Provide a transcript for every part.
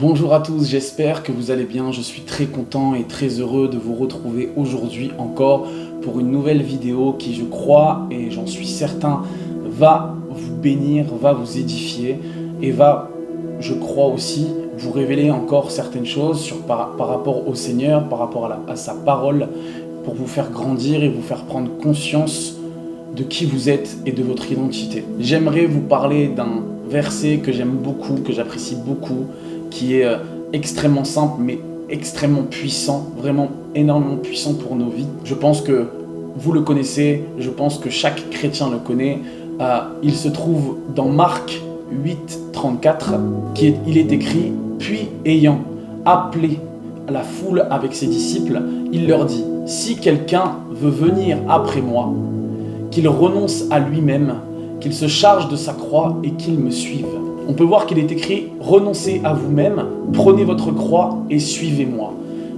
Bonjour à tous, j'espère que vous allez bien. Je suis très content et très heureux de vous retrouver aujourd'hui encore pour une nouvelle vidéo qui, je crois et j'en suis certain, va vous bénir, va vous édifier et va, je crois aussi, vous révéler encore certaines choses par rapport au Seigneur, par rapport à sa parole, pour vous faire grandir et vous faire prendre conscience de qui vous êtes et de votre identité. J'aimerais vous parler d'un verset que j'aime beaucoup, que j'apprécie beaucoup, qui est extrêmement simple mais extrêmement puissant, vraiment énormément puissant pour nos vies. Je pense que vous le connaissez, je pense que chaque chrétien le connaît. Il se trouve dans Marc 8, 34, il est écrit « Puis ayant appelé la foule avec ses disciples, il leur dit « Si quelqu'un veut venir après moi, qu'il renonce à lui-même, qu'il se charge de sa croix et qu'il me suive. » On peut voir qu'il est écrit « Renoncez à vous-même, prenez votre croix et suivez-moi ».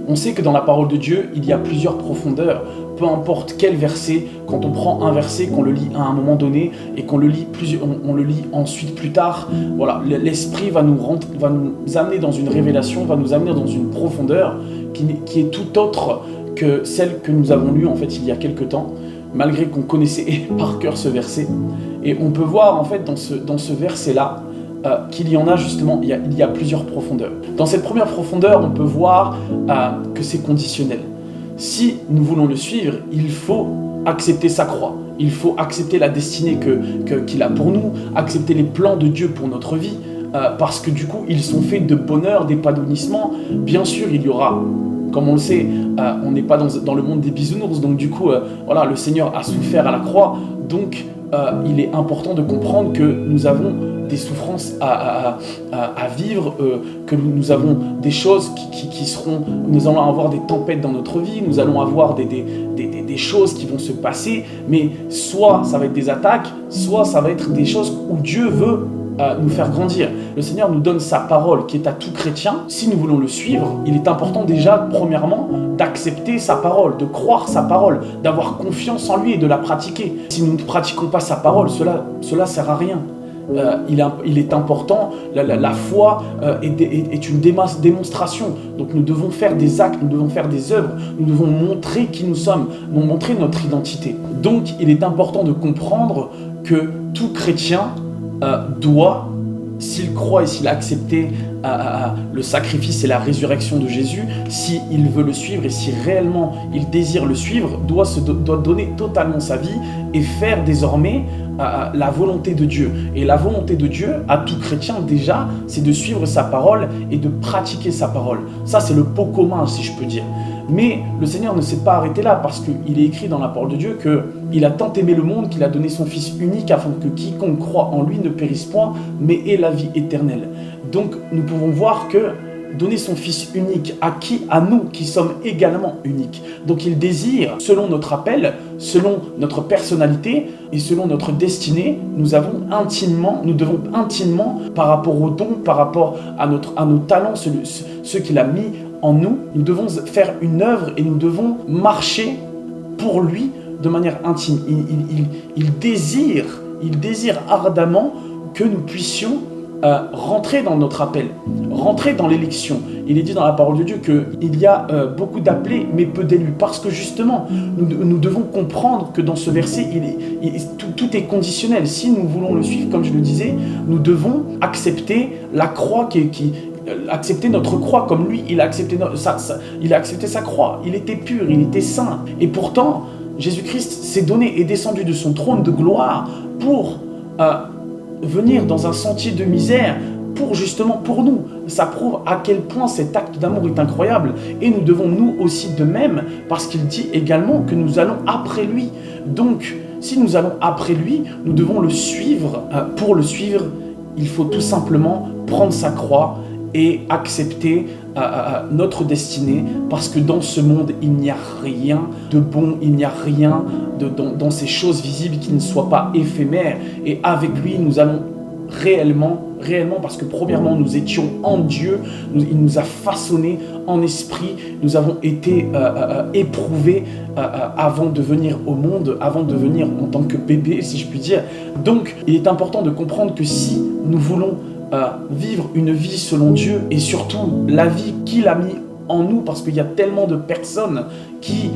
On sait que dans la parole de Dieu, il y a plusieurs profondeurs. Peu importe quel verset, quand on prend un verset, qu'on le lit à un moment donné et qu'on le lit, on le lit ensuite plus tard, voilà, l'Esprit va nous amener dans une révélation, va nous amener dans une profondeur qui est tout autre que celle que nous avons lue en fait il y a quelque temps, malgré qu'on connaissait par cœur ce verset. Et on peut voir en fait dans ce verset-là, qu'il y en a justement, il y a plusieurs profondeurs. Dans cette première profondeur, on peut voir que c'est conditionnel. Si nous voulons le suivre, il faut accepter sa croix. Il faut accepter la destinée qu'il a pour nous, accepter les plans de Dieu pour notre vie, parce que du coup, ils sont faits de bonheur, d'épanouissement. Bien sûr, il y aura, comme on le sait, on n'est pas dans le monde des bisounours, donc du coup, voilà, le Seigneur a souffert à la croix, donc il est important de comprendre que nous avons des souffrances à vivre, que nous avons des choses qui seront... Nous allons avoir des tempêtes dans notre vie, nous allons avoir des choses qui vont se passer, mais soit ça va être des attaques, soit ça va être des choses où Dieu veut nous faire grandir. Le Seigneur nous donne sa parole qui est à tout chrétien. Si nous voulons le suivre, il est important déjà, premièrement, d'accepter sa parole, de croire sa parole, d'avoir confiance en lui et de la pratiquer. Si nous ne pratiquons pas sa parole, cela sert à rien. Il est important, la foi est une démonstration. Donc nous devons faire des actes, nous devons faire des œuvres, nous devons montrer qui nous sommes, nous montrer notre identité. Donc il est important de comprendre que tout chrétien doit, s'il croit et s'il a accepté le sacrifice et la résurrection de Jésus, s'il veut le suivre et si réellement il désire le suivre, doit donner totalement sa vie et faire désormais la volonté de Dieu. Et la volonté de Dieu, à tout chrétien déjà, c'est de suivre sa parole et de pratiquer sa parole. Ça, c'est le pot commun, si je peux dire. Mais le Seigneur ne s'est pas arrêté là, parce qu'il est écrit dans la parole de Dieu qu'il a tant aimé le monde qu'il a donné son Fils unique afin que quiconque croit en lui ne périsse point, mais ait la vie éternelle. Donc nous pouvons voir que donner son Fils unique à nous qui sommes également uniques. Donc il désire, selon notre appel, selon notre personnalité et selon notre destinée, nous devons intimement, par rapport aux dons, par rapport à nos talents, ceux qu'il a mis en nous, nous devons faire une œuvre et nous devons marcher pour lui de manière intime. Il désire ardemment que nous puissions rentrer dans notre appel, rentrer dans l'élection. Il est dit dans la parole de Dieu qu'il y a beaucoup d'appelés mais peu d'élus, parce que justement nous devons comprendre que dans ce verset tout est conditionnel. Si nous voulons le suivre, comme je le disais, nous devons accepter la croix accepter notre croix comme lui, il a accepté sa croix, il était pur, il était saint, et pourtant Jésus-Christ s'est donné et descendu de son trône de gloire pour venir dans un sentier de misère, pour nous. Ça prouve à quel point cet acte d'amour est incroyable, et nous devons nous aussi de même, parce qu'il dit également que nous allons après lui. Donc si nous allons après lui, nous devons le suivre. Pour le suivre, il faut tout simplement prendre sa croix et accepter notre destinée, parce que dans ce monde, il n'y a rien de bon, il n'y a rien dans ces choses visibles qui ne soient pas éphémères. Et avec lui, nous allons réellement, parce que premièrement, nous étions en Dieu, il nous a façonnés en esprit, nous avons été éprouvés avant de venir au monde, avant de venir en tant que bébé, si je puis dire. Donc, il est important de comprendre que si nous voulons vivre une vie selon Dieu et surtout la vie qu'il a mis en nous, parce qu'il y a tellement de personnes qui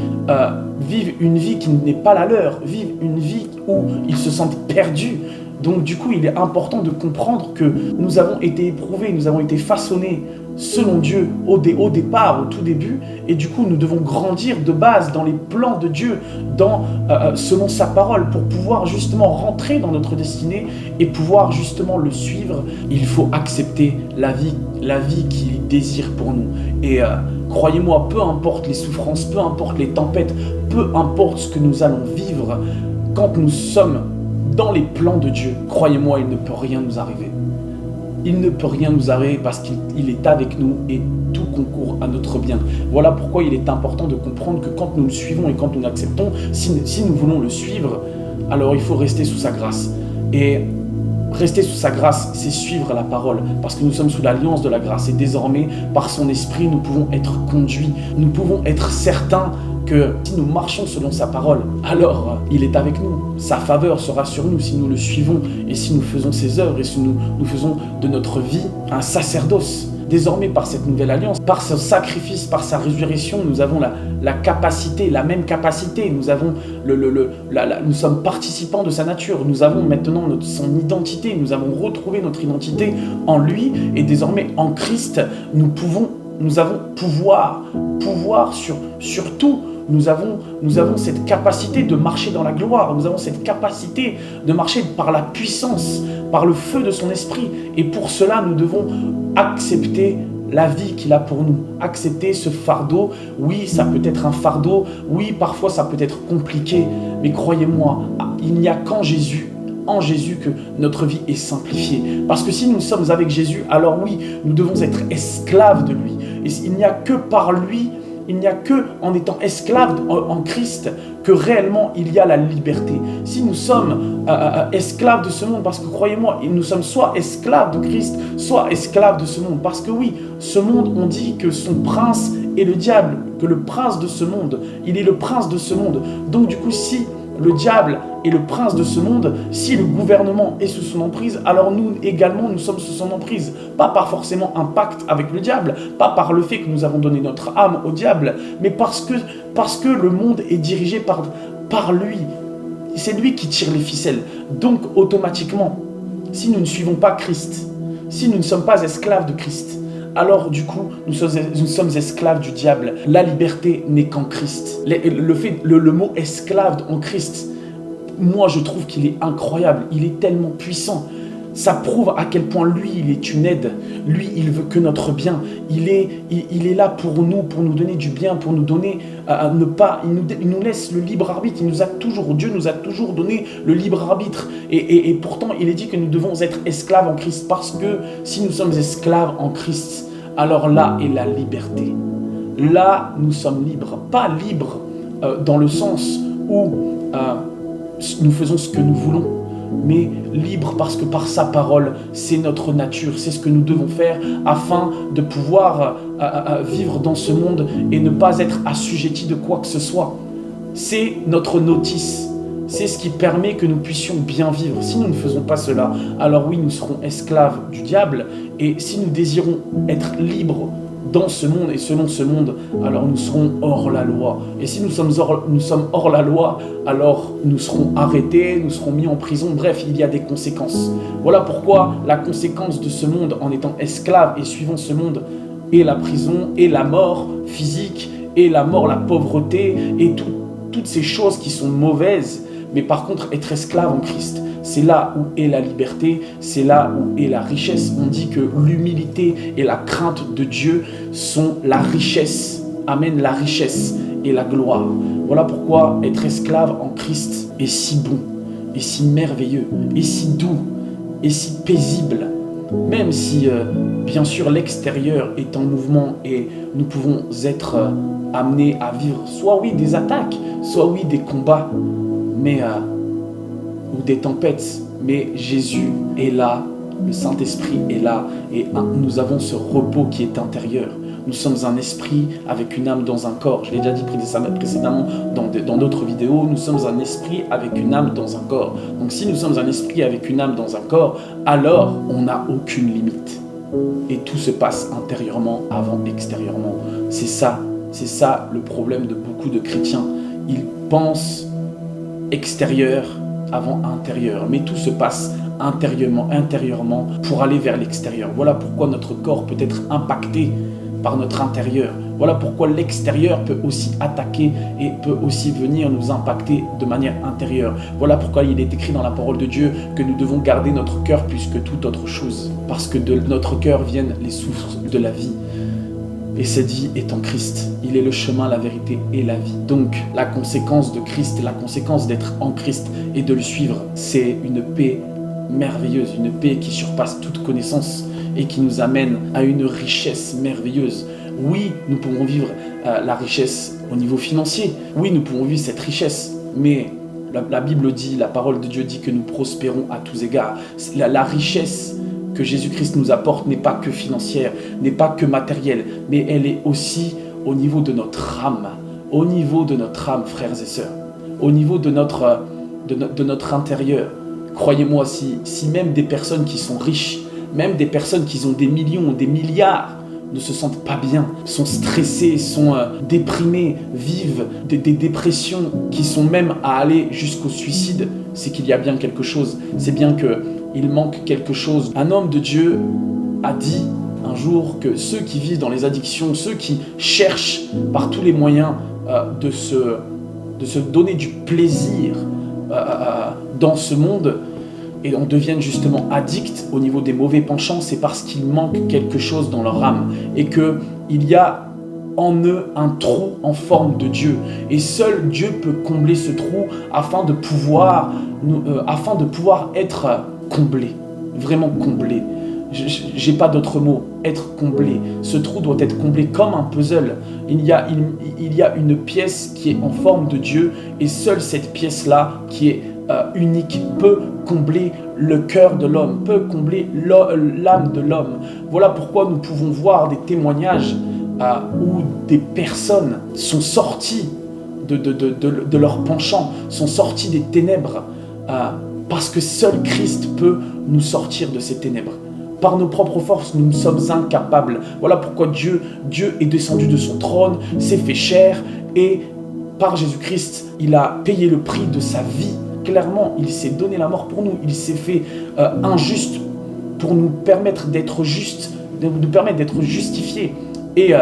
vivent une vie qui n'est pas la leur, vivent une vie où ils se sentent perdus. Donc du coup, il est important de comprendre que nous avons été éprouvés, nous avons été façonnés selon Dieu au départ, au tout début, et du coup, nous devons grandir de base dans les plans de Dieu, selon sa parole, pour pouvoir justement rentrer dans notre destinée et pouvoir justement le suivre. Il faut accepter la vie qu'il désire pour nous. Et croyez-moi, peu importe les souffrances, peu importe les tempêtes, peu importe ce que nous allons vivre, quand nous sommes dans les plans de Dieu, croyez-moi, il ne peut rien nous arriver. Il ne peut rien nous arriver parce qu'il est avec nous et tout concourt à notre bien. Voilà pourquoi il est important de comprendre que quand nous le suivons et quand nous l'acceptons, si nous voulons le suivre, alors il faut rester sous sa grâce. Et rester sous sa grâce, c'est suivre la parole, parce que nous sommes sous l'alliance de la grâce et désormais, par son esprit, nous pouvons être conduits, nous pouvons être certains que si nous marchons selon sa parole, alors il est avec nous. Sa faveur sera sur nous si nous le suivons et si nous faisons ses œuvres et si nous faisons de notre vie un sacerdoce. Désormais, par cette nouvelle alliance, par ce sacrifice, par sa résurrection, nous avons la capacité, la même capacité. Nous avons nous sommes participants de sa nature. Nous avons maintenant son identité. Nous avons retrouvé notre identité en lui. Et désormais, en Christ, nous avons pouvoir sur tout. Nous avons cette capacité de marcher dans la gloire. Nous avons cette capacité de marcher par la puissance, par le feu de son esprit. Et pour cela, nous devons accepter la vie qu'il a pour nous. Accepter ce fardeau. Oui, ça peut être un fardeau. Oui, parfois, ça peut être compliqué. Mais croyez-moi, il n'y a qu'en Jésus, que notre vie est simplifiée. Parce que si nous sommes avec Jésus, alors oui, nous devons être esclaves de lui. Et il n'y a que par lui, il n'y a que en étant esclaves en Christ que réellement il y a la liberté. Si nous sommes esclaves de ce monde, parce que croyez-moi, nous sommes soit esclaves de Christ, soit esclaves de ce monde. Parce que oui, ce monde, on dit que son prince est le diable, que le prince de ce monde, il est le prince de ce monde. Donc du coup, si le diable est le prince de ce monde, si le gouvernement est sous son emprise, alors nous également, nous sommes sous son emprise. Pas par forcément un pacte avec le diable, pas par le fait que nous avons donné notre âme au diable, mais parce que le monde est dirigé par lui. C'est lui qui tire les ficelles. Donc automatiquement, si nous ne suivons pas Christ, si nous ne sommes pas esclaves de Christ, alors du coup, nous sommes esclaves du diable. La liberté n'est qu'en Christ. Le mot esclave en Christ, moi je trouve qu'il est incroyable, il est tellement puissant. Ça prouve à quel point lui, il est une aide. Lui, il veut que notre bien. Il est là pour nous donner du bien, pour nous donner il nous laisse le libre arbitre. Dieu nous a toujours donné le libre arbitre. Et pourtant, il est dit que nous devons être esclaves en Christ, parce que si nous sommes esclaves en Christ, alors là est la liberté. Là, nous sommes libres. Pas libres dans le sens où nous faisons ce que nous voulons, mais libre parce que par sa parole, c'est notre nature, c'est ce que nous devons faire afin de pouvoir vivre dans ce monde et ne pas être assujettis de quoi que ce soit. C'est notre notice, c'est ce qui permet que nous puissions bien vivre. Si nous ne faisons pas cela, alors oui, nous serons esclaves du diable, et si nous désirons être libres dans ce monde et selon ce monde, alors nous serons hors la loi. Et si nous sommes hors la loi, alors nous serons arrêtés, nous serons mis en prison. Bref, il y a des conséquences. Voilà pourquoi la conséquence de ce monde en étant esclave et suivant ce monde est la prison, et la mort physique, et la mort, la pauvreté, et toutes ces choses qui sont mauvaises. Mais par contre, être esclave en Christ, c'est là où est la liberté, c'est là où est la richesse. On dit que l'humilité et la crainte de Dieu sont la richesse, amènent la richesse et la gloire. Voilà pourquoi être esclave en Christ est si bon, et si merveilleux, et si doux, et si paisible. Même si, bien sûr, l'extérieur est en mouvement et nous pouvons être amenés à vivre soit oui des attaques, soit oui des combats, ou des tempêtes, mais Jésus est là, le Saint-Esprit est là, et nous avons ce repos qui est intérieur. nous sommes un esprit avec une âme dans un corps. Je l'ai déjà dit précédemment dans d'autres vidéos, nous sommes un esprit avec une âme dans un corps. Donc si nous sommes un esprit avec une âme dans un corps, alors on n'a aucune limite. Et tout se passe intérieurement avant extérieurement. C'est ça le problème de beaucoup de chrétiens. Ils pensent extérieur avant intérieur, mais tout se passe intérieurement pour aller vers l'extérieur. Voilà pourquoi notre corps peut être impacté par notre intérieur. Voilà pourquoi l'extérieur peut aussi attaquer et peut aussi venir nous impacter de manière intérieure. Voilà pourquoi il est écrit dans la parole de Dieu que nous devons garder notre cœur plus que toute autre chose. Parce que de notre cœur viennent les sources de la vie. Et cette vie est en Christ. Il est le chemin, la vérité et la vie. Donc, la conséquence de Christ, la conséquence d'être en Christ et de le suivre, c'est une paix merveilleuse, une paix qui surpasse toute connaissance et qui nous amène à une richesse merveilleuse. Oui, nous pouvons vivre la richesse au niveau financier. Oui, nous pouvons vivre cette richesse, mais la Bible dit, la parole de Dieu dit que nous prospérons à tous égards. La richesse que Jésus-Christ nous apporte n'est pas que financière, n'est pas que matérielle, mais elle est aussi au niveau de notre âme, au niveau de notre âme, frères et sœurs, au niveau de notre intérieur. Croyez-moi, si même des personnes qui sont riches, même des personnes qui ont des millions, des milliards, ne se sentent pas bien, sont stressés, sont déprimés, vivent des dépressions qui sont même à aller jusqu'au suicide, c'est qu'il y a bien quelque chose, c'est bien qu'il manque quelque chose. Un homme de Dieu a dit un jour que ceux qui vivent dans les addictions, ceux qui cherchent par tous les moyens de se donner du plaisir dans ce monde, et on devienne justement addict au niveau des mauvais penchants, c'est parce qu'il manque quelque chose dans leur âme et qu'il y a en eux un trou en forme de Dieu. Et seul Dieu peut combler ce trou afin de pouvoir être comblé, vraiment comblé. J'ai pas d'autre mot, être comblé. Ce trou doit être comblé comme un puzzle. Il y a une pièce qui est en forme de Dieu et seule cette pièce-là qui est unique peut combler le cœur de l'homme, peut combler l'âme de l'homme. Voilà pourquoi nous pouvons voir des témoignages où des personnes sont sorties de leur penchant, sont sorties des ténèbres, parce que seul Christ peut nous sortir de ces ténèbres. Par nos propres forces, nous sommes incapables. Voilà pourquoi Dieu est descendu de son trône, s'est fait chair, et par Jésus-Christ, il a payé le prix de sa vie. Clairement, il s'est donné la mort pour nous, il s'est fait injuste pour nous permettre d'être justes, nous permettre d'être justifiés. Et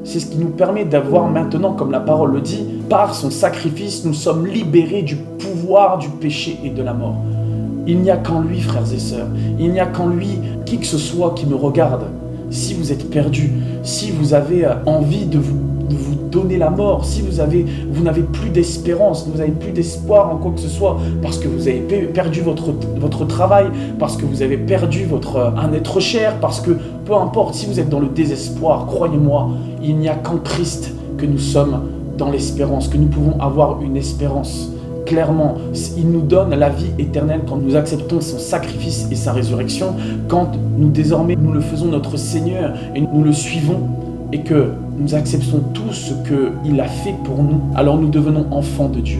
c'est ce qui nous permet d'avoir maintenant, comme la parole le dit, par son sacrifice, nous sommes libérés du pouvoir du péché et de la mort. Il n'y a qu'en lui, frères et sœurs, il n'y a qu'en lui, qui que ce soit qui me regarde. Si vous êtes perdu, si vous avez envie de vous donner la mort, si vous n'avez plus d'espérance, vous n'avez plus d'espoir en quoi que ce soit, parce que vous avez perdu votre travail, parce que vous avez perdu un être cher, parce que peu importe, si vous êtes dans le désespoir, croyez-moi, il n'y a qu'en Christ que nous sommes dans l'espérance, que nous pouvons avoir une espérance. Clairement, il nous donne la vie éternelle quand nous acceptons son sacrifice et sa résurrection, quand désormais nous le faisons notre Seigneur et nous le suivons et que nous acceptons tout ce qu'il a fait pour nous, alors nous devenons enfants de Dieu.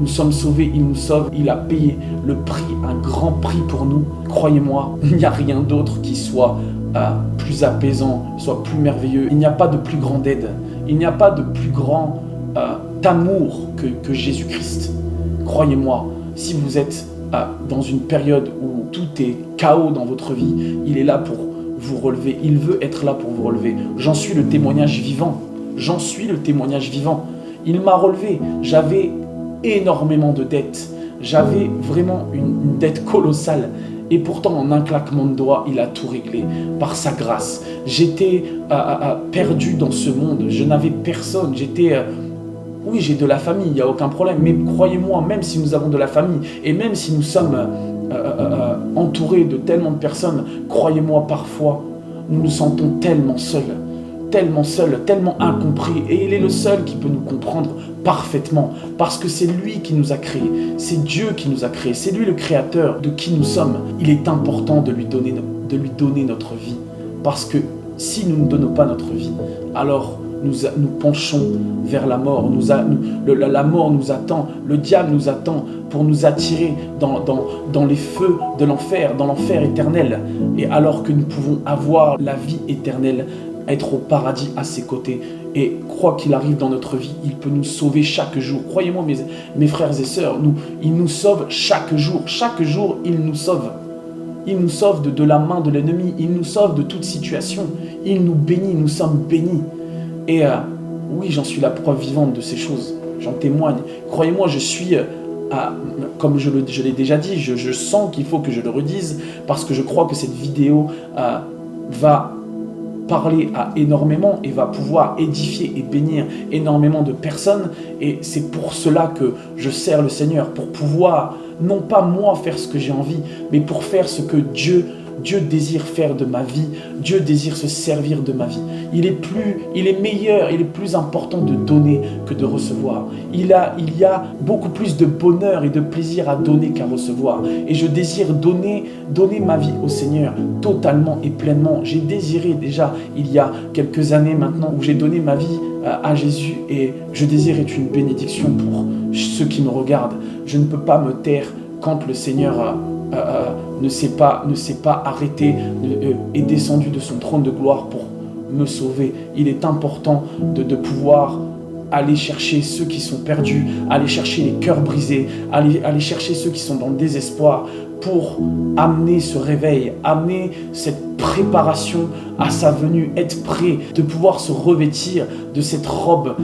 Nous sommes sauvés, il nous sauve, il a payé le prix, un grand prix pour nous. Croyez-moi, il n'y a rien d'autre qui soit plus apaisant, soit plus merveilleux. Il n'y a pas de plus grande aide, il n'y a pas de plus grand amour que Jésus-Christ. Croyez-moi, si vous êtes dans une période où tout est chaos dans votre vie, il est là pour vous relever. Il veut être là pour vous relever. J'en suis le témoignage vivant. J'en suis le témoignage vivant. Il m'a relevé. J'avais énormément de dettes. J'avais vraiment une dette colossale. Et pourtant, en un claquement de doigts, il a tout réglé par sa grâce. J'étais perdu dans ce monde. Je n'avais personne. Oui, j'ai de la famille, il n'y a aucun problème, mais croyez-moi, même si nous avons de la famille, et même si nous sommes entourés de tellement de personnes, croyez-moi, parfois, nous nous sentons tellement seuls, tellement incompris, et il est le seul qui peut nous comprendre parfaitement, parce que c'est lui qui nous a créés, c'est Dieu qui nous a créés, c'est lui le créateur de qui nous sommes. Il est important de lui donner notre vie, parce que si nous ne donnons pas notre vie, alors nous penchons vers la mort. La mort nous attend, le diable nous attend pour nous attirer dans les feux de l'enfer, dans l'enfer éternel. Et alors que nous pouvons avoir la vie éternelle, être au paradis à ses côtés. Et quoi qu'il arrive dans notre vie, il peut nous sauver chaque jour. Croyez-moi, mes frères et sœurs, il nous sauve chaque jour. Chaque jour, il nous sauve. Il nous sauve de la main de l'ennemi. Il nous sauve de toute situation. Il nous bénit, nous sommes bénis. Et oui, j'en suis la preuve vivante de ces choses. J'en témoigne. Croyez-moi, je suis, comme je l'ai déjà dit, je sens qu'il faut que je le redise, parce que je crois que cette vidéo va parler à énormément et va pouvoir édifier et bénir énormément de personnes. Et c'est pour cela que je sers le Seigneur, pour pouvoir, non pas moi faire ce que j'ai envie, mais pour faire ce que Dieu désire faire de ma vie. Dieu désire se servir de ma vie. Il est meilleur, il est plus important de donner que de recevoir. Il y a beaucoup plus de bonheur et de plaisir à donner qu'à recevoir. Et je désire donner ma vie au Seigneur totalement et pleinement. J'ai désiré déjà, il y a quelques années maintenant, où j'ai donné ma vie à Jésus, et je désire être une bénédiction pour ceux qui me regardent. Je ne peux pas me taire quand le Seigneur ne s'est pas arrêté, est descendu de son trône de gloire pour me sauver. Il est important de pouvoir aller chercher ceux qui sont perdus, aller chercher les cœurs brisés, aller chercher ceux qui sont dans le désespoir, pour amener ce réveil, amener cette préparation à sa venue, être prêt, de pouvoir se revêtir de cette robe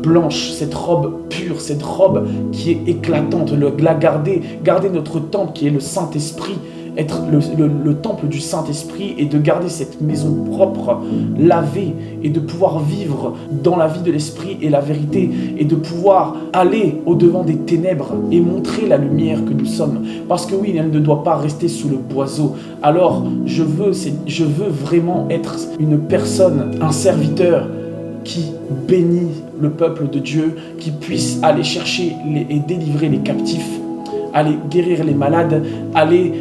blanche, cette robe pure, cette robe qui est éclatante, garder notre temple qui est le Saint-Esprit, être le temple du Saint-Esprit, et de garder cette maison propre, lavée, et de pouvoir vivre dans la vie de l'Esprit et la vérité, et de pouvoir aller au-devant des ténèbres et montrer la lumière que nous sommes. Parce que oui, elle ne doit pas rester sous le boiseau. Alors, je veux vraiment être une personne, un serviteur qui bénit le peuple de Dieu, qui puisse aller chercher et délivrer les captifs, aller guérir les malades, aller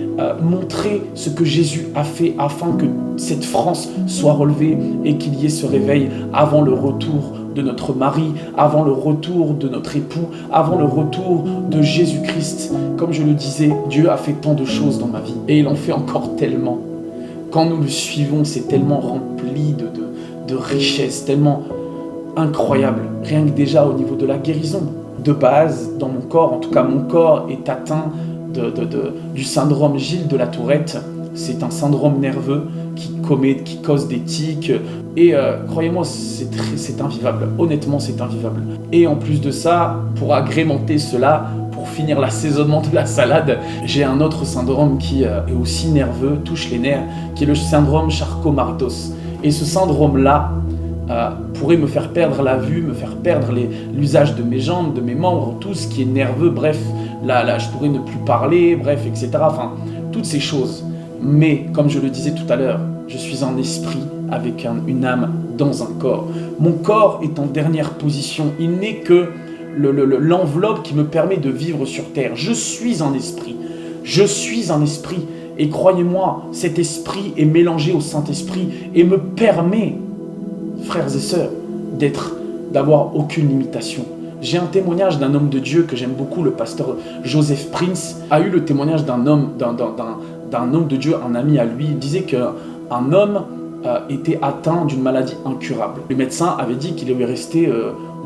montrer ce que Jésus a fait afin que cette France soit relevée et qu'il y ait ce réveil avant le retour de notre mari, avant le retour de notre époux, avant le retour de Jésus-Christ. Comme je le disais, Dieu a fait tant de choses dans ma vie et il en fait encore tellement. Quand nous le suivons, c'est tellement rempli de richesses, tellement incroyable. Rien que déjà au niveau de la guérison. De base, dans mon corps, en tout cas mon corps est atteint du syndrome Gilles de la Tourette. C'est un syndrome nerveux qui cause des tics. Et croyez-moi, c'est invivable. Honnêtement, c'est invivable. Et en plus de ça, pour agrémenter cela, pour finir l'assaisonnement de la salade, j'ai un autre syndrome qui est aussi nerveux, touche les nerfs, qui est le syndrome Charcot-Marie-Tooth. Et ce syndrome-là pourrait me faire perdre la vue, me faire perdre l'usage de mes jambes, de mes membres, tout ce qui est nerveux, bref, là je pourrais ne plus parler, bref, etc. Enfin, toutes ces choses. Mais, comme je le disais tout à l'heure, je suis un esprit avec une âme dans un corps. Mon corps est en dernière position. Il n'est que l'enveloppe qui me permet de vivre sur terre. Je suis un esprit. Je suis un esprit. Et croyez-moi, cet esprit est mélangé au Saint-Esprit et me permet, frères et sœurs, d'avoir aucune limitation. J'ai un témoignage d'un homme de Dieu que j'aime beaucoup, le pasteur Joseph Prince a eu le témoignage d'un homme de Dieu, un ami à lui. Il disait qu'un homme était atteint d'une maladie incurable. Le médecin avait dit qu'il lui restait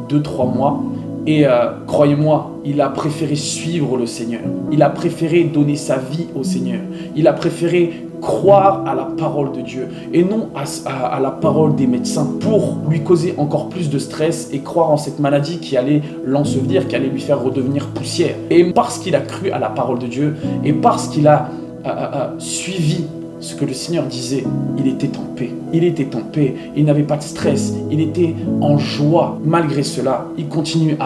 2-3 mois. Et croyez-moi, il a préféré suivre le Seigneur. Il a préféré donner sa vie au Seigneur. Il a préféré croire à la parole de Dieu et non à la parole des médecins pour lui causer encore plus de stress et croire en cette maladie qui allait l'ensevelir, qui allait lui faire redevenir poussière. Et parce qu'il a cru à la parole de Dieu et parce qu'il a suivi ce que le Seigneur disait, il était en paix. Il était en paix, il n'avait pas de stress, il était en joie. Malgré cela, il continuait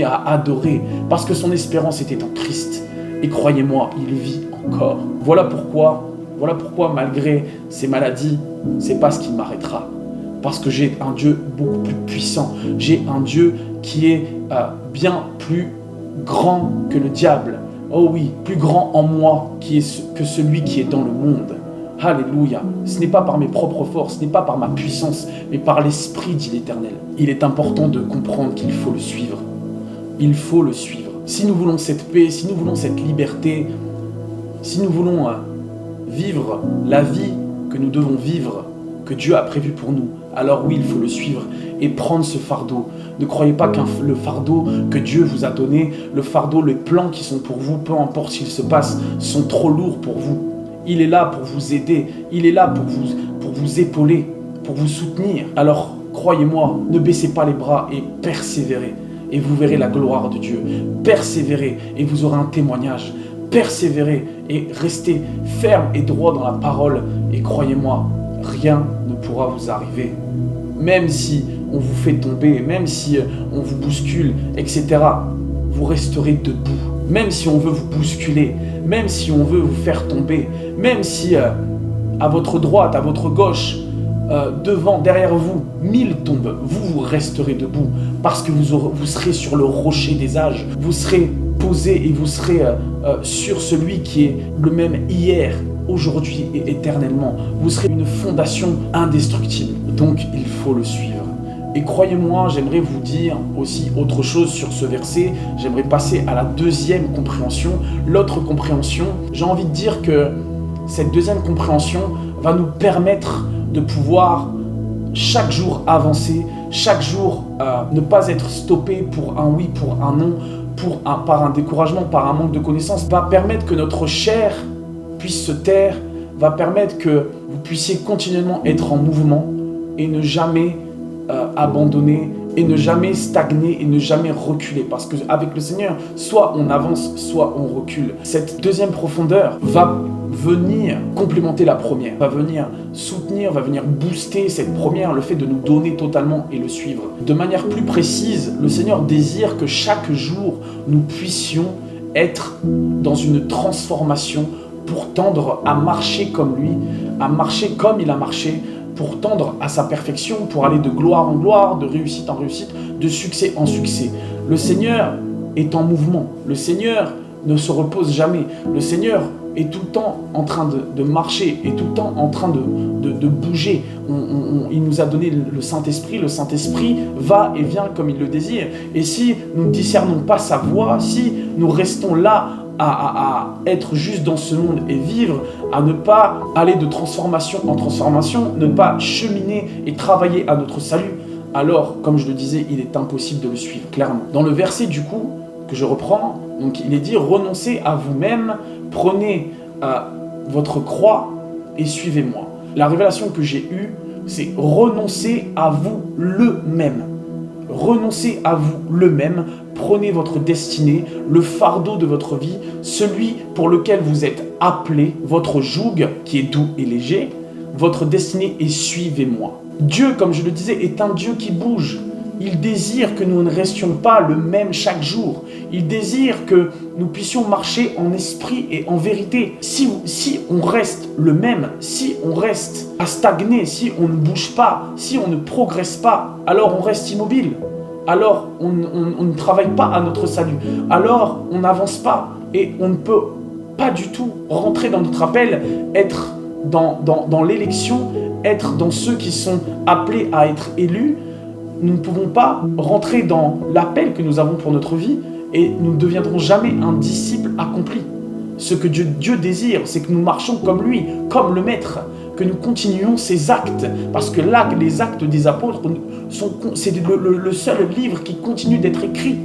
à adorer parce que son espérance était en Christ. Et croyez-moi, il vit encore. Voilà pourquoi, malgré ces maladies, c'est pas ce qui m'arrêtera. Parce que j'ai un Dieu beaucoup plus puissant. J'ai un Dieu qui est bien plus grand que le diable. Oh oui, plus grand en moi que celui qui est dans le monde. Alléluia. Ce n'est pas par mes propres forces, ce n'est pas par ma puissance, mais par l'Esprit, dit l'Éternel. Il est important de comprendre qu'il faut le suivre. Il faut le suivre. Si nous voulons cette paix, si nous voulons cette liberté, si nous voulons vivre la vie que nous devons vivre, que Dieu a prévu pour nous, alors oui, il faut le suivre et prendre ce fardeau. Ne croyez pas que le fardeau que Dieu vous a donné, le fardeau, les plans qui sont pour vous, peu importe ce qu'il se passe, sont trop lourds pour vous. Il est là pour vous aider, il est là pour vous épauler, pour vous soutenir. Alors, croyez-moi, ne baissez pas les bras et persévérez. Et vous verrez la gloire de Dieu. Persévérez et vous aurez un témoignage. Persévérez et restez ferme et droit dans la parole. Et croyez-moi, rien ne pourra vous arriver. Même si on vous fait tomber, même si on vous bouscule, etc., vous resterez debout. Même si on veut vous bousculer, même si on veut vous faire tomber, même si à votre droite, à votre gauche, devant, derrière vous, 1000 tombent, vous resterez debout parce que vous serez sur le rocher des âges. Vous serez posé et vous serez sur celui qui est le même hier, aujourd'hui et éternellement. Vous serez une fondation indestructible. Donc, il faut le suivre. Et croyez-moi, j'aimerais vous dire aussi autre chose sur ce verset. J'aimerais passer à la deuxième compréhension. L'autre compréhension, j'ai envie de dire que cette deuxième compréhension va nous permettre de pouvoir chaque jour avancer, chaque jour ne pas être stoppé pour un oui, pour un non, par un découragement, par un manque de connaissances, va permettre que notre chair puisse se taire, va permettre que vous puissiez continuellement être en mouvement et ne jamais abandonner et ne jamais stagner et ne jamais reculer. Parce qu'avec le Seigneur, soit on avance, soit on recule. Cette deuxième profondeur va venir complémenter la première, va venir soutenir, va venir booster cette première, le fait de nous donner totalement et le suivre. De manière plus précise, le Seigneur désire que chaque jour, nous puissions être dans une transformation pour tendre à marcher comme lui, à marcher comme il a marché, pour tendre à sa perfection, pour aller de gloire en gloire, de réussite en réussite, de succès en succès. Le Seigneur est en mouvement. Le Seigneur ne se repose jamais. Le Seigneur est tout le temps en train de marcher, est tout le temps en train de bouger. Il nous a donné le Saint-Esprit. Le Saint-Esprit va et vient comme il le désire. Et si nous ne discernons pas sa voix, si nous restons là à être juste dans ce monde et vivre, à ne pas aller de transformation en transformation, ne pas cheminer et travailler à notre salut, alors, comme je le disais, il est impossible de le suivre, clairement. Dans le verset, du coup, que je reprends, donc il est dit « Renoncez à vous-même, prenez votre croix et suivez-moi ». La révélation que j'ai eue, c'est « Renoncez à vous le même ». Renoncez à vous le même, prenez votre destinée, le fardeau de votre vie, celui pour lequel vous êtes appelé, votre joug qui est doux et léger, votre destinée et suivez-moi. Dieu, comme je le disais, est un Dieu qui bouge. Il désire que nous ne restions pas le même chaque jour. Il désire que nous puissions marcher en esprit et en vérité. Si on reste le même, si on reste à stagner, si on ne bouge pas, si on ne progresse pas, alors on reste immobile. Alors on ne travaille pas à notre salut. Alors on n'avance pas et on ne peut pas du tout rentrer dans notre appel, être dans l'élection, être dans ceux qui sont appelés à être élus. Nous ne pouvons pas rentrer dans l'appel que nous avons pour notre vie et nous ne deviendrons jamais un disciple accompli. Ce que Dieu désire, c'est que nous marchions comme lui, comme le Maître, que nous continuions ses actes. Parce que là, les actes des apôtres, c'est le seul livre qui continue d'être écrit.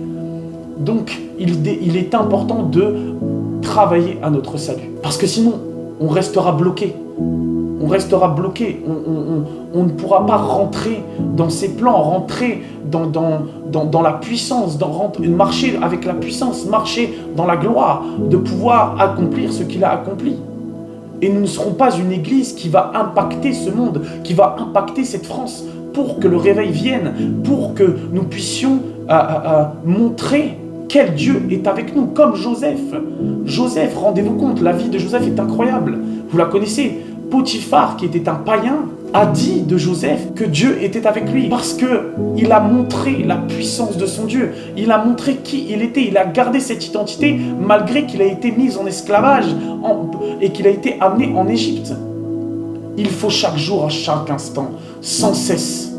Donc, il est important de travailler à notre salut. Parce que sinon, on restera bloqué. On restera bloqué, on ne pourra pas rentrer dans ses plans, rentrer dans la puissance, marcher avec la puissance, marcher dans la gloire, de pouvoir accomplir ce qu'il a accompli. Et nous ne serons pas une église qui va impacter ce monde, qui va impacter cette France, pour que le réveil vienne, pour que nous puissions montrer quel Dieu est avec nous, comme Joseph. Joseph, rendez-vous compte, la vie de Joseph est incroyable, vous la connaissez. Potiphar, qui était un païen, a dit de Joseph que Dieu était avec lui parce qu'il a montré la puissance de son Dieu. Il a montré qui il était. Il a gardé cette identité malgré qu'il a été mis en esclavage et qu'il a été amené en Égypte. Il faut chaque jour, à chaque instant, sans cesse,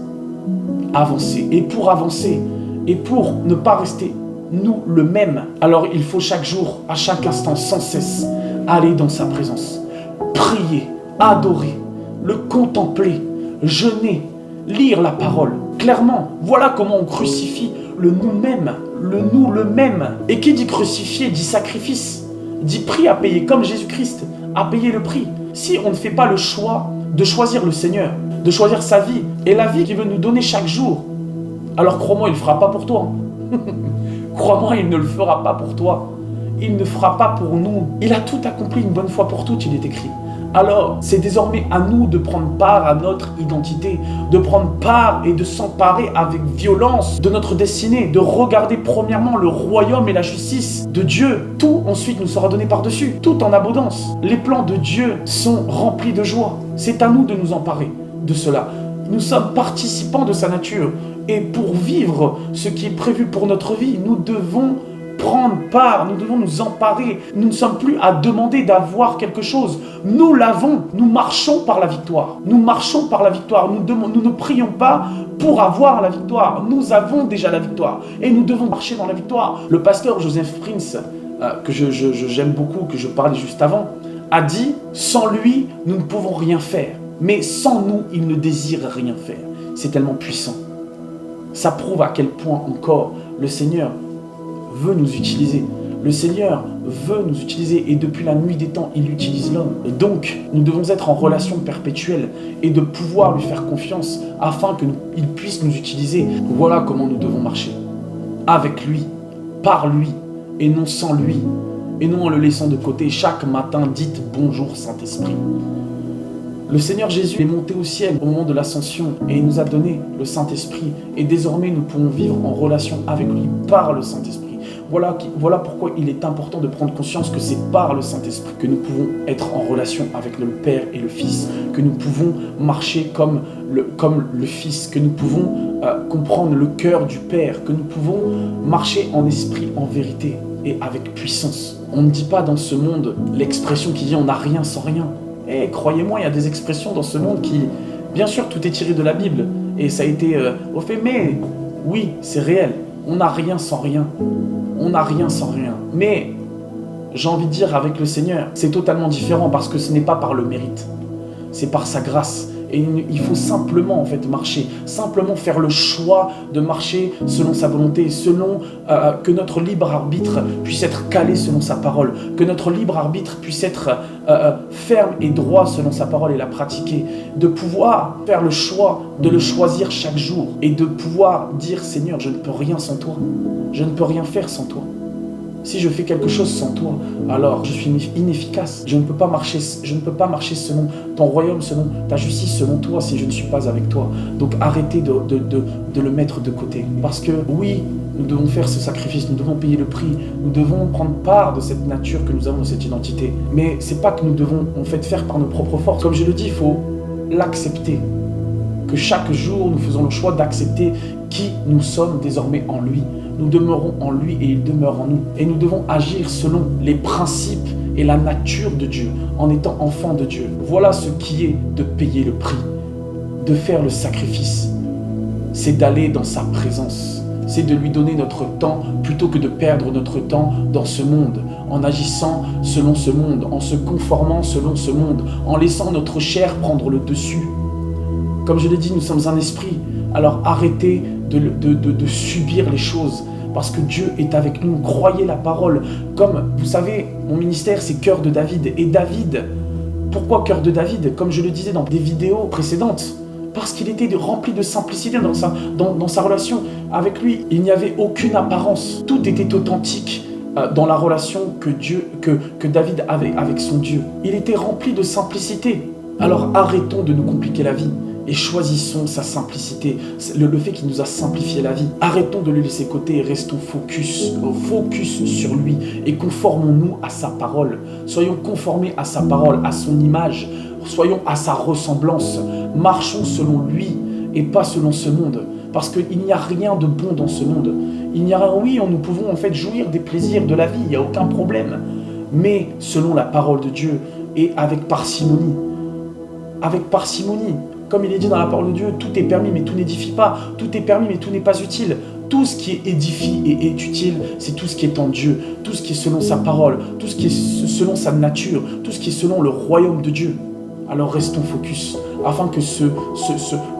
avancer. Et pour avancer, et pour ne pas rester nous le même, alors il faut chaque jour, à chaque instant, sans cesse, aller dans sa présence, prier, adorer, le contempler, jeûner, lire la parole. Clairement, voilà comment on crucifie le nous-mêmes, le nous le même. Et qui dit crucifier dit sacrifice, dit prix à payer, comme Jésus-Christ a payé le prix. Si on ne fait pas le choix de choisir le Seigneur, de choisir sa vie, et la vie qu'il veut nous donner chaque jour, alors crois-moi, il ne le fera pas pour toi. Crois-moi, il ne le fera pas pour toi. Il ne fera pas pour nous. Il a tout accompli une bonne fois pour toutes, il est écrit. Alors, c'est désormais à nous de prendre part à notre identité, de prendre part et de s'emparer avec violence de notre destinée, de regarder premièrement le royaume et la justice de Dieu. Tout ensuite nous sera donné par-dessus, tout en abondance. Les plans de Dieu sont remplis de joie. C'est à nous de nous emparer de cela. Nous sommes participants de sa nature. Et pour vivre ce qui est prévu pour notre vie, nous devons prendre part, nous devons nous emparer. Nous ne sommes plus à demander d'avoir quelque chose. Nous l'avons, nous marchons par la victoire. Nous marchons par la victoire. Nous ne prions pas pour avoir la victoire. Nous avons déjà la victoire. Et nous devons marcher dans la victoire. Le pasteur Joseph Prince, que j'aime beaucoup, que je parlais juste avant, a dit « Sans lui, nous ne pouvons rien faire. Mais sans nous, il ne désire rien faire. » C'est tellement puissant. Ça prouve à quel point encore le Seigneur veut nous utiliser. Le Seigneur veut nous utiliser et depuis la nuit des temps, il utilise l'homme. Et donc, nous devons être en relation perpétuelle et de pouvoir lui faire confiance afin qu'il puisse nous utiliser. Voilà comment nous devons marcher. Avec lui, par lui et non sans lui. Et non en le laissant de côté. Chaque matin, dites bonjour Saint-Esprit. Le Seigneur Jésus est monté au ciel au moment de l'ascension et il nous a donné le Saint-Esprit. Et désormais, nous pouvons vivre en relation avec lui par le Saint-Esprit. Voilà pourquoi il est important de prendre conscience que c'est par le Saint-Esprit que nous pouvons être en relation avec le Père et le Fils, que nous pouvons marcher comme le Fils, que nous pouvons comprendre le cœur du Père, que nous pouvons marcher en esprit, en vérité et avec puissance. On ne dit pas dans ce monde l'expression qui dit « on n'a rien sans rien ». Et croyez-moi, il y a des expressions dans ce monde qui, bien sûr, tout est tiré de la Bible. Et ça a été au fait, mais oui, c'est réel. On n'a rien sans rien. On n'a rien sans rien. Mais, j'ai envie de dire avec le Seigneur, c'est totalement différent parce que ce n'est pas par le mérite. C'est par sa grâce. Et il faut simplement en fait marcher, simplement faire le choix de marcher selon sa volonté, selon que notre libre arbitre puisse être calé selon sa parole, que notre libre arbitre puisse être ferme et droit selon sa parole et la pratiquer, de pouvoir faire le choix de le choisir chaque jour et de pouvoir dire Seigneur, je ne peux rien sans toi, je ne peux rien faire sans toi. Si je fais quelque chose sans toi, alors je suis inefficace. Je ne peux pas marcher selon ton royaume, selon ta justice, selon toi, si je ne suis pas avec toi. Donc arrêtez de le mettre de côté. Parce que oui, nous devons faire ce sacrifice, nous devons payer le prix, nous devons prendre part de cette nature que nous avons, de cette identité. Mais c'est pas que nous devons en fait faire par nos propres forces. Comme je le dis, il faut l'accepter. Que chaque jour, nous faisons le choix d'accepter qui nous sommes désormais en lui. Nous demeurons en lui et il demeure en nous. Et nous devons agir selon les principes et la nature de Dieu, en étant enfants de Dieu. Voilà ce qui est de payer le prix, de faire le sacrifice. C'est d'aller dans sa présence. C'est de lui donner notre temps plutôt que de perdre notre temps dans ce monde, en agissant selon ce monde, en se conformant selon ce monde, en laissant notre chair prendre le dessus. Comme je l'ai dit, nous sommes un esprit. Alors arrêtez de subir les choses parce que Dieu est avec nous. Croyez la parole. Comme vous savez, mon ministère c'est Cœur de David. Et David, pourquoi Cœur de David? Comme je le disais dans des vidéos précédentes, parce qu'il était rempli de simplicité dans sa relation avec lui. Il n'y avait aucune apparence. Tout était authentique dans la relation que David avait avec son Dieu. Il était rempli de simplicité. Alors arrêtons de nous compliquer la vie. Et choisissons sa simplicité, le fait qu'il nous a simplifié la vie. Arrêtons de le laisser côté et restons focus sur lui et conformons-nous à sa parole. Soyons conformés à sa parole, à son image, soyons à sa ressemblance. Marchons selon lui et pas selon ce monde. Parce qu'il n'y a rien de bon dans ce monde. Nous pouvons en fait jouir des plaisirs de la vie, il n'y a aucun problème. Mais selon la parole de Dieu et avec parcimonie. avec parcimonie. Comme il est dit dans la parole de Dieu, tout est permis mais tout n'édifie pas. Tout est permis mais tout n'est pas utile. Tout ce qui édifie et est utile, c'est tout ce qui est en Dieu, tout ce qui est selon sa parole, tout ce qui est selon sa nature, tout ce qui est selon le royaume de Dieu. Alors restons focus, afin que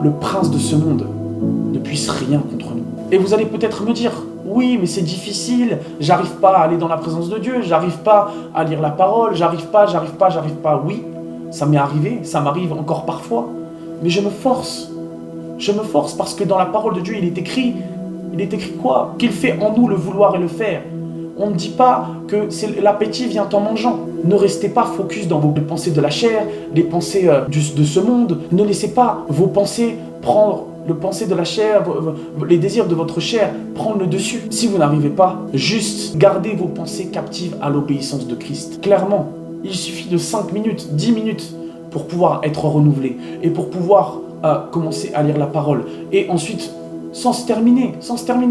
le prince de ce monde ne puisse rien contre nous. Et vous allez peut-être me dire, oui, mais c'est difficile, j'arrive pas à aller dans la présence de Dieu, j'arrive pas à lire la parole, j'arrive pas. Oui, ça m'est arrivé, ça m'arrive encore parfois, mais je me force parce que dans la parole de Dieu, il est écrit quoi? Qu'il fait en nous le vouloir et le faire. On ne dit pas que l'appétit vient en mangeant. Ne restez pas focus dans vos pensées de la chair, les pensées de ce monde. Ne laissez pas vos pensées prendre le pensée de la chair, les désirs de votre chair, prendre le dessus. Si vous n'arrivez pas, juste gardez vos pensées captives à l'obéissance de Christ. Clairement, il suffit de 5 minutes, 10 minutes pour pouvoir être renouvelé et pour pouvoir commencer à lire la parole. Et ensuite, sans se terminer.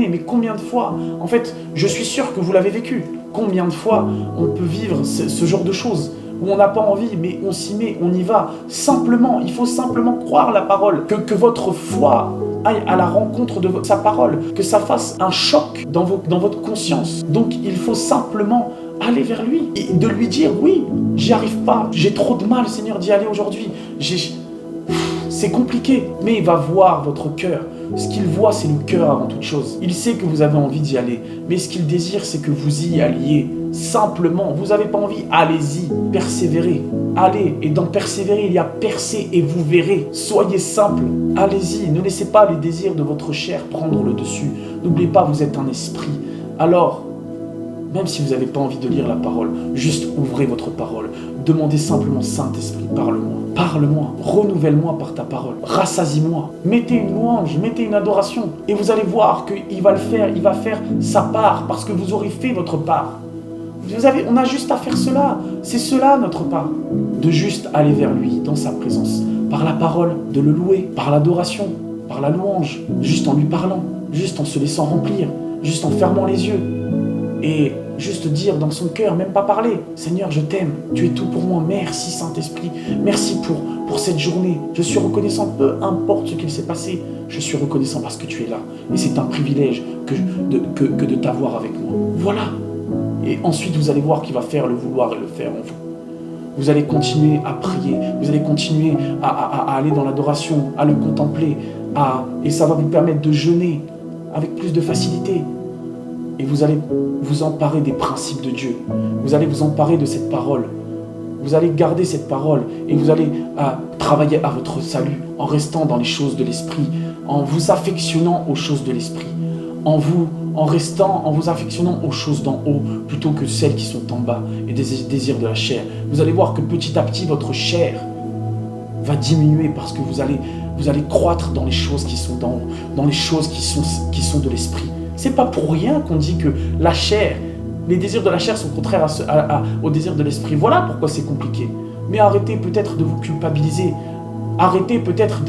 Mais combien de fois? En fait, je suis sûr que vous l'avez vécu. Combien de fois on peut vivre ce genre de choses où on n'a pas envie, mais on s'y met, on y va. Simplement, il faut simplement croire la parole. Que votre foi aille à la rencontre de sa parole. Que ça fasse un choc dans votre conscience. Donc, il faut simplement aller vers lui et de lui dire, oui, j'y arrive pas. J'ai trop de mal, Seigneur, d'y aller aujourd'hui. C'est compliqué, mais il va voir votre cœur. Ce qu'il voit, c'est le cœur avant toute chose. Il sait que vous avez envie d'y aller, mais ce qu'il désire, c'est que vous y alliez. Simplement, vous n'avez pas envie, allez-y, persévérez. Allez, et dans persévérer, il y a percer et vous verrez. Soyez simple, allez-y, ne laissez pas les désirs de votre chair prendre le dessus. N'oubliez pas, vous êtes un esprit. Alors, même si vous n'avez pas envie de lire la parole, juste ouvrez votre parole. Demandez simplement, Saint-Esprit, parle-moi. Parle-moi, renouvelle-moi par ta parole. Rassasie-moi. Mettez une louange, mettez une adoration. Et vous allez voir qu'il va le faire, il va faire sa part, parce que vous aurez fait votre part. On a juste à faire cela. C'est cela notre part. De juste aller vers lui, dans sa présence. Par la parole, de le louer. Par l'adoration, par la louange. Juste en lui parlant. Juste en se laissant remplir. Juste en fermant les yeux. Et juste dire dans son cœur, même pas parler, Seigneur, je t'aime, tu es tout pour moi, merci Saint-Esprit, merci pour cette journée, je suis reconnaissant, peu importe ce qu'il s'est passé, je suis reconnaissant parce que tu es là, et c'est un privilège que de t'avoir avec moi. Voilà. Et ensuite, vous allez voir qu'il va faire le vouloir et le faire en vous. Vous allez continuer à prier, vous allez continuer à aller dans l'adoration, à le contempler, et ça va vous permettre de jeûner avec plus de facilité. Et vous allez vous emparer des principes de Dieu. Vous allez vous emparer de cette parole. Vous allez garder cette parole et vous allez travailler à votre salut en restant dans les choses de l'esprit, en vous affectionnant aux choses de l'esprit, en vous affectionnant aux choses d'en haut plutôt que celles qui sont en bas et des désirs de la chair. Vous allez voir que petit à petit votre chair va diminuer parce que vous allez croître dans les choses qui sont d'en haut, dans les choses qui sont de l'esprit. C'est pas pour rien qu'on dit que la chair, les désirs de la chair sont contraires aux désirs de l'esprit. Voilà pourquoi c'est compliqué. Mais arrêtez peut-être de vous culpabiliser. Arrêtez peut-être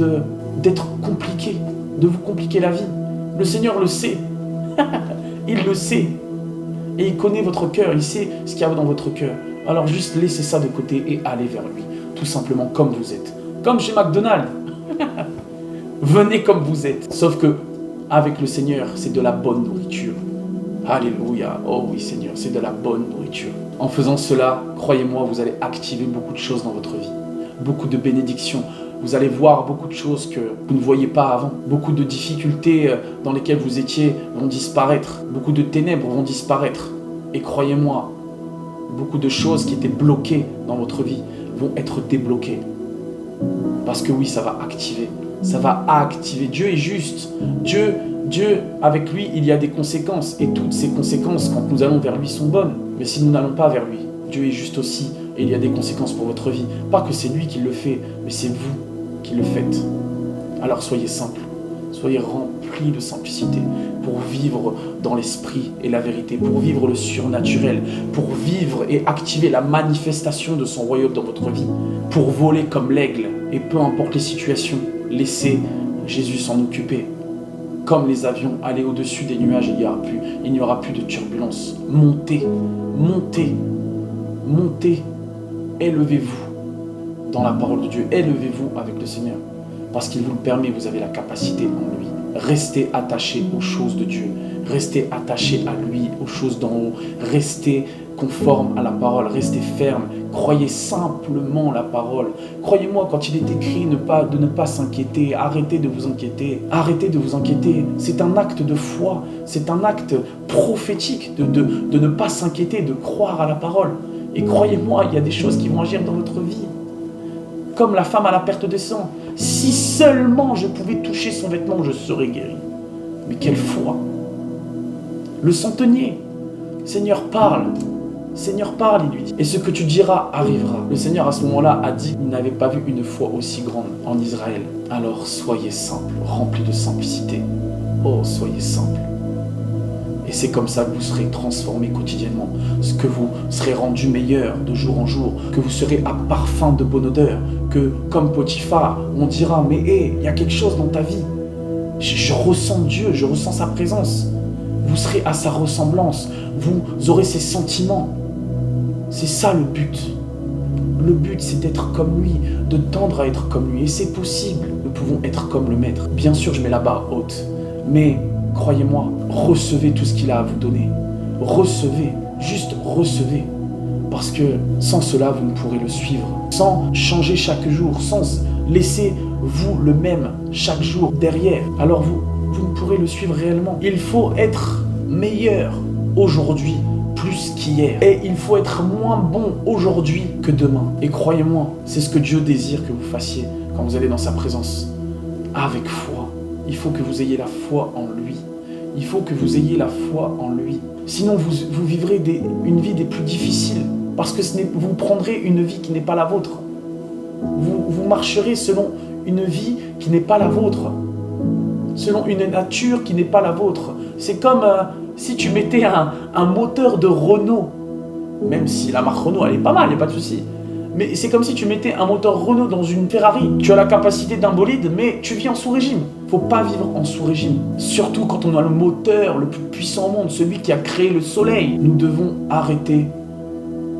d'être compliqué, de vous compliquer la vie. Le Seigneur le sait. Il le sait. Et il connaît votre cœur, il sait ce qu'il y a dans votre cœur. Alors juste laissez ça de côté et allez vers lui. Tout simplement comme vous êtes. Comme chez McDonald's. Venez comme vous êtes. Sauf que avec le Seigneur, c'est de la bonne nourriture. Alléluia. Oh oui Seigneur, c'est de la bonne nourriture. En faisant cela, croyez-moi, vous allez activer beaucoup de choses dans votre vie. Beaucoup de bénédictions. Vous allez voir beaucoup de choses que vous ne voyiez pas avant. Beaucoup de difficultés dans lesquelles vous étiez vont disparaître. Beaucoup de ténèbres vont disparaître. Et croyez-moi, beaucoup de choses qui étaient bloquées dans votre vie vont être débloquées. Parce que oui, ça va activer. Ça va activer. Dieu est juste. Dieu, avec lui, il y a des conséquences. Et toutes ces conséquences, quand nous allons vers lui, sont bonnes. Mais si nous n'allons pas vers lui, Dieu est juste aussi. Et il y a des conséquences pour votre vie. Pas que c'est lui qui le fait, mais c'est vous qui le faites. Alors soyez simple. Soyez remplis de simplicité pour vivre dans l'esprit et la vérité, pour vivre le surnaturel, pour vivre et activer la manifestation de son royaume dans votre vie, pour voler comme l'aigle. Et peu importe les situations, laissez Jésus s'en occuper. Comme les avions, allez au-dessus des nuages, il n'y aura plus de turbulence. Montez, élevez-vous dans la parole de Dieu. Élevez-vous avec le Seigneur. Parce qu'il vous le permet, vous avez la capacité en lui. Restez attachés aux choses de Dieu. Restez attachés à lui, aux choses d'en haut. Restez conforme à la parole. Restez ferme. Croyez simplement la parole. Croyez-moi, quand il est écrit de ne pas s'inquiéter, arrêtez de vous inquiéter. Arrêtez de vous inquiéter. C'est un acte de foi. C'est un acte prophétique de ne pas s'inquiéter, de croire à la parole. Et croyez-moi, il y a des choses qui vont agir dans votre vie. Comme la femme à la perte de sang. Si seulement je pouvais toucher son vêtement, je serais guéri. Mais quelle foi! Le centenier, Seigneur parle. Seigneur parle, il lui dit. Et ce que tu diras arrivera. Le Seigneur à ce moment-là a dit qu'il n'avait pas vu une foi aussi grande en Israël. Alors soyez simple, remplis de simplicité. Oh, soyez simple. Et c'est comme ça que vous serez transformés quotidiennement, que vous serez rendus meilleurs de jour en jour, que vous serez à parfum de bonne odeur, que comme Potiphar, on dira « Mais hé, il y a quelque chose dans ta vie. Je ressens Dieu, je ressens sa présence. » Vous serez à sa ressemblance, vous aurez ses sentiments. C'est ça le but. Le but, c'est d'être comme lui, de tendre à être comme lui. Et c'est possible, nous pouvons être comme le Maître. Bien sûr, je mets la barre haute, mais croyez-moi, recevez tout ce qu'il a à vous donner. Recevez, juste recevez. Parce que sans cela, vous ne pourrez le suivre. Sans changer chaque jour, sans laisser vous le même chaque jour derrière. Alors vous ne pourrez le suivre réellement. Il faut être meilleur aujourd'hui plus qu'hier. Et il faut être moins bon aujourd'hui que demain. Et croyez-moi, c'est ce que Dieu désire que vous fassiez quand vous allez dans sa présence. Avec foi. Il faut que vous ayez la foi en lui. Il faut que vous ayez la foi en lui. Sinon, vous vivrez une vie des plus difficiles. Parce que vous prendrez une vie qui n'est pas la vôtre. Vous marcherez selon une vie qui n'est pas la vôtre. Selon une nature qui n'est pas la vôtre. C'est comme si tu mettais un moteur de Renault. Même si la marque Renault, elle est pas mal, il n'y a pas de souci. Mais c'est comme si tu mettais un moteur Renault dans une Ferrari. Tu as la capacité d'un bolide, mais tu vis en sous-régime. Faut pas vivre en sous-régime. Surtout quand on a le moteur le plus puissant au monde, celui qui a créé le soleil. Nous devons arrêter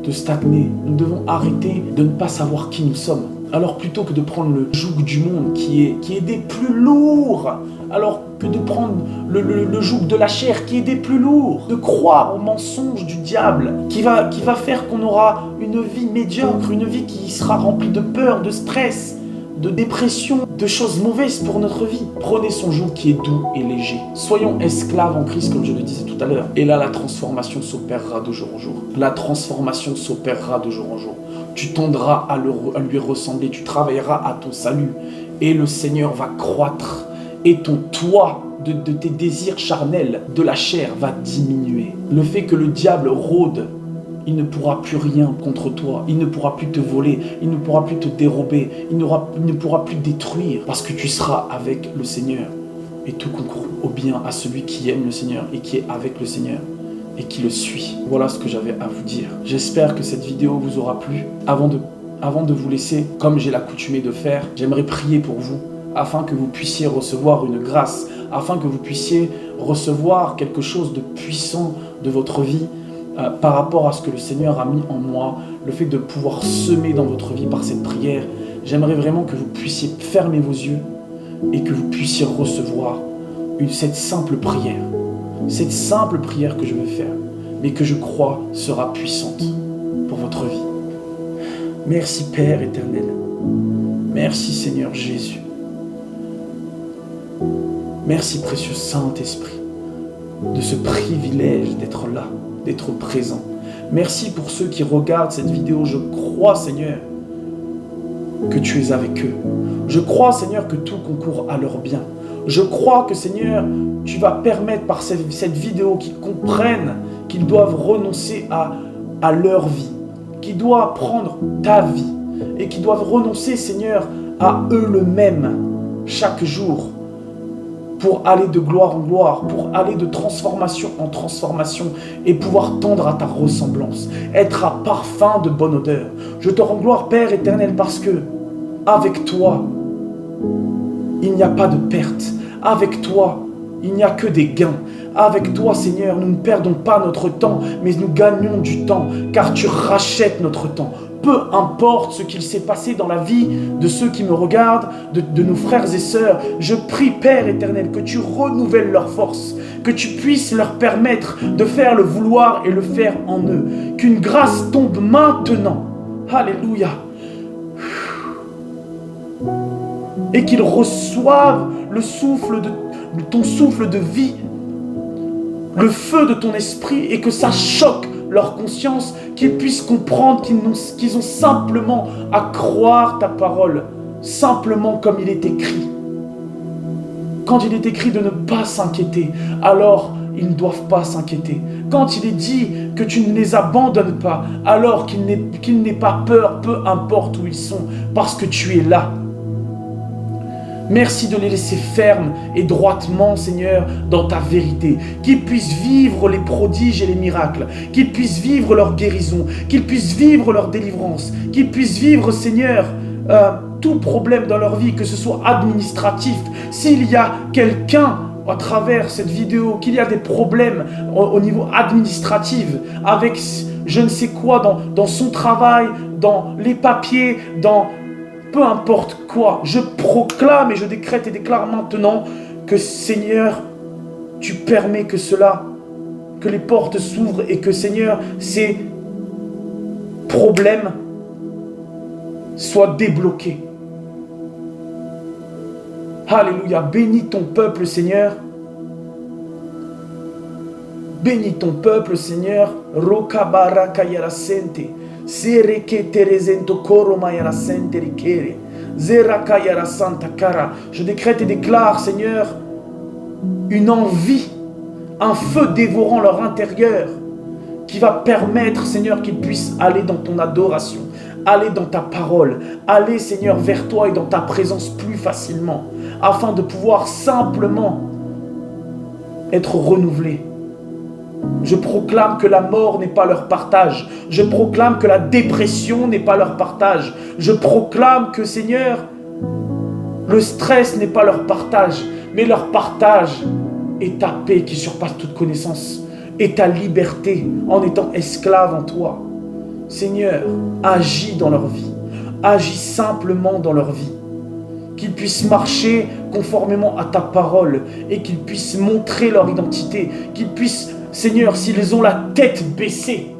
de stagner. Nous devons arrêter de ne pas savoir qui nous sommes. Alors plutôt que de prendre le joug du monde qui est des plus lourds, alors que de prendre le joug de la chair qui est des plus lourds, de croire aux mensonges du diable qui va faire qu'on aura une vie médiocre, une vie qui sera remplie de peur, de stress, de dépression, de choses mauvaises pour notre vie. Prenez son joug qui est doux et léger. Soyons esclaves en Christ comme je le disais tout à l'heure. Et là la transformation s'opérera de jour en jour. La transformation s'opérera de jour en jour. Tu tendras à lui ressembler, tu travailleras à ton salut. Et le Seigneur va croître. Et ton toit de tes désirs charnels, de la chair, va diminuer. Le fait que le diable rôde, il ne pourra plus rien contre toi. Il ne pourra plus te voler. Il ne pourra plus te dérober. Il ne pourra plus détruire. Parce que tu seras avec le Seigneur. Et tout concourt au bien à celui qui aime le Seigneur et qui est avec le Seigneur. Et qui le suit. Voilà ce que j'avais à vous dire. J'espère que cette vidéo vous aura plu. Avant de vous laisser, comme j'ai l'accoutumé de faire, j'aimerais prier pour vous, afin que vous puissiez recevoir une grâce, afin que vous puissiez recevoir quelque chose de puissant de votre vie, par rapport à ce que le Seigneur a mis en moi, le fait de pouvoir semer dans votre vie par cette prière. J'aimerais vraiment que vous puissiez fermer vos yeux et que vous puissiez recevoir cette simple prière. Cette simple prière que je vais faire, mais que je crois sera puissante pour votre vie. Merci Père éternel. Merci Seigneur Jésus. Merci précieux Saint-Esprit de ce privilège d'être là, d'être présent. Merci pour ceux qui regardent cette vidéo. Je crois Seigneur que tu es avec eux. Je crois Seigneur que tout concourt à leur bien. Je crois que Seigneur, tu vas permettre par cette vidéo qu'ils comprennent qu'ils doivent renoncer à leur vie, qu'ils doivent prendre ta vie et qu'ils doivent renoncer Seigneur à eux-mêmes chaque jour pour aller de gloire en gloire, pour aller de transformation en transformation et pouvoir tendre à ta ressemblance, être à parfum de bonne odeur. Je te rends gloire Père éternel parce que avec toi, il n'y a pas de perte. Avec toi, il n'y a que des gains. Avec toi, Seigneur, nous ne perdons pas notre temps, mais nous gagnons du temps, car tu rachètes notre temps. Peu importe ce qu'il s'est passé dans la vie de ceux qui me regardent, de nos frères et sœurs, je prie, Père éternel, que tu renouvelles leurs forces, que tu puisses leur permettre de faire le vouloir et le faire en eux. Qu'une grâce tombe maintenant. Alléluia. Et qu'ils reçoivent le souffle de ton souffle de vie, le feu de ton esprit, et que ça choque leur conscience, qu'ils puissent comprendre qu'ils ont simplement à croire ta parole, simplement comme il est écrit. Quand il est écrit de ne pas s'inquiéter, alors ils ne doivent pas s'inquiéter. Quand il est dit que tu ne les abandonnes pas, alors qu'ils n'aient pas peur, peu importe où ils sont, parce que tu es là. Merci de les laisser fermes et droitement, Seigneur, dans ta vérité. Qu'ils puissent vivre les prodiges et les miracles. Qu'ils puissent vivre leur guérison. Qu'ils puissent vivre leur délivrance. Qu'ils puissent vivre, Seigneur, tout problème dans leur vie, que ce soit administratif. S'il y a quelqu'un à travers cette vidéo, qu'il y a des problèmes au niveau administratif, avec je ne sais quoi dans son travail, dans les papiers, dans peu importe quoi, je proclame et je décrète et déclare maintenant que Seigneur, tu permets que les portes s'ouvrent et que Seigneur, ces problèmes soient débloqués. Alléluia, bénis ton peuple, Seigneur. Bénis ton peuple, Seigneur. Rokabara yarasente. Je décrète et déclare, Seigneur, une envie, un feu dévorant leur intérieur qui va permettre, Seigneur, qu'ils puissent aller dans ton adoration, aller dans ta parole, aller, Seigneur, vers toi et dans ta présence plus facilement, afin de pouvoir simplement être renouvelés. Je proclame que la mort n'est pas leur partage. Je proclame que la dépression n'est pas leur partage. Je proclame que, Seigneur, le stress n'est pas leur partage, mais leur partage est ta paix qui surpasse toute connaissance, et ta liberté en étant esclave en toi. Seigneur, agis dans leur vie. Agis simplement dans leur vie. Qu'ils puissent marcher conformément à ta parole et qu'ils puissent montrer leur identité. Qu'ils puissent, Seigneur, s'ils ont la tête baissée,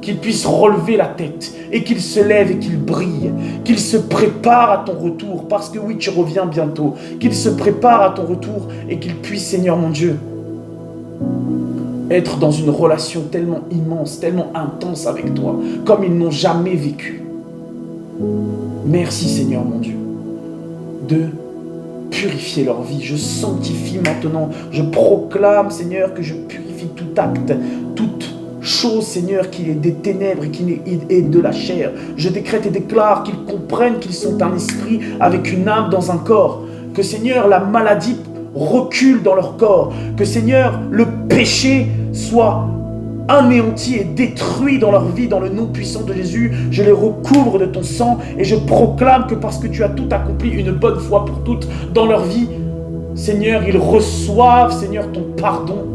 qu'ils puissent relever la tête et qu'ils se lèvent et qu'ils brillent, qu'ils se préparent à ton retour, parce que oui, tu reviens bientôt, qu'ils se préparent à ton retour et qu'ils puissent, Seigneur mon Dieu, être dans une relation tellement immense, tellement intense avec toi, comme ils n'ont jamais vécu. Merci, Seigneur mon Dieu, de purifier leur vie. Je sanctifie maintenant, je proclame, Seigneur, que je purifie tout acte, toute chose, Seigneur, qui est des ténèbres et qui est de la chair. Je décrète et déclare qu'ils comprennent qu'ils sont un esprit avec une âme dans un corps. Que, Seigneur, la maladie recule dans leur corps. Que, Seigneur, le péché soit anéanti et détruit dans leur vie, dans le nom puissant de Jésus. Je les recouvre de ton sang et je proclame que parce que tu as tout accompli une bonne fois pour toutes dans leur vie, Seigneur, ils reçoivent, Seigneur, ton pardon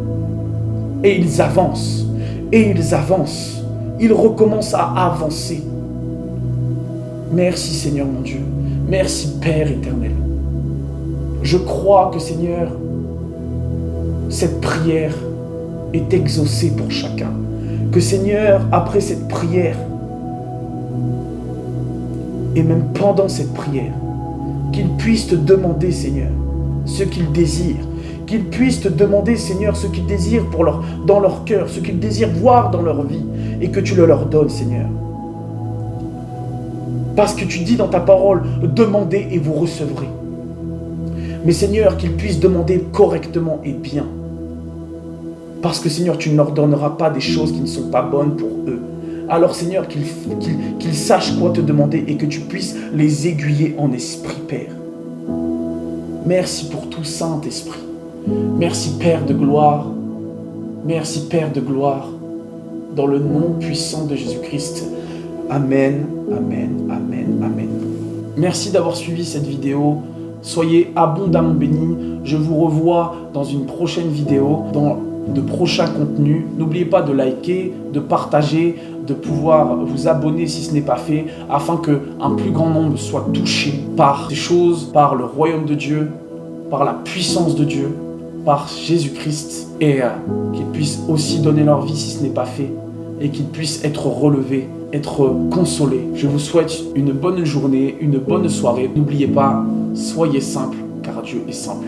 et ils avancent. Et ils avancent. Ils recommencent à avancer. Merci, Seigneur mon Dieu. Merci, Père éternel. Je crois que, Seigneur, cette prière est exaucée pour chacun. Que, Seigneur, après cette prière, et même pendant cette prière, qu'ils puissent te demander, Seigneur, ce qu'ils désirent. Qu'ils puissent te demander, Seigneur, ce qu'ils désirent dans leur cœur, ce qu'ils désirent voir dans leur vie, et que tu le leur donnes, Seigneur. Parce que tu dis dans ta parole, demandez et vous recevrez. Mais, Seigneur, qu'ils puissent demander correctement et bien. Parce que, Seigneur, tu ne leur donneras pas des choses qui ne sont pas bonnes pour eux. Alors, Seigneur, qu'ils sachent quoi te demander et que tu puisses les aiguiller en esprit, Père. Merci pour tout, Saint-Esprit. Merci, Père de gloire. Merci, Père de gloire. Dans le nom puissant de Jésus-Christ. Amen, amen, amen, amen. Merci d'avoir suivi cette vidéo. Soyez abondamment bénis. Je vous revois dans une prochaine vidéo, dans de prochains contenus. N'oubliez pas de liker, de partager, de pouvoir vous abonner si ce n'est pas fait, afin qu'un plus grand nombre soit touché par ces choses, par le royaume de Dieu, par la puissance de Dieu, par Jésus-Christ, et qu'ils puissent aussi donner leur vie si ce n'est pas fait, et qu'ils puissent être relevés, être consolés. Je vous souhaite une bonne journée, une bonne soirée. N'oubliez pas, soyez simple, car Dieu est simple.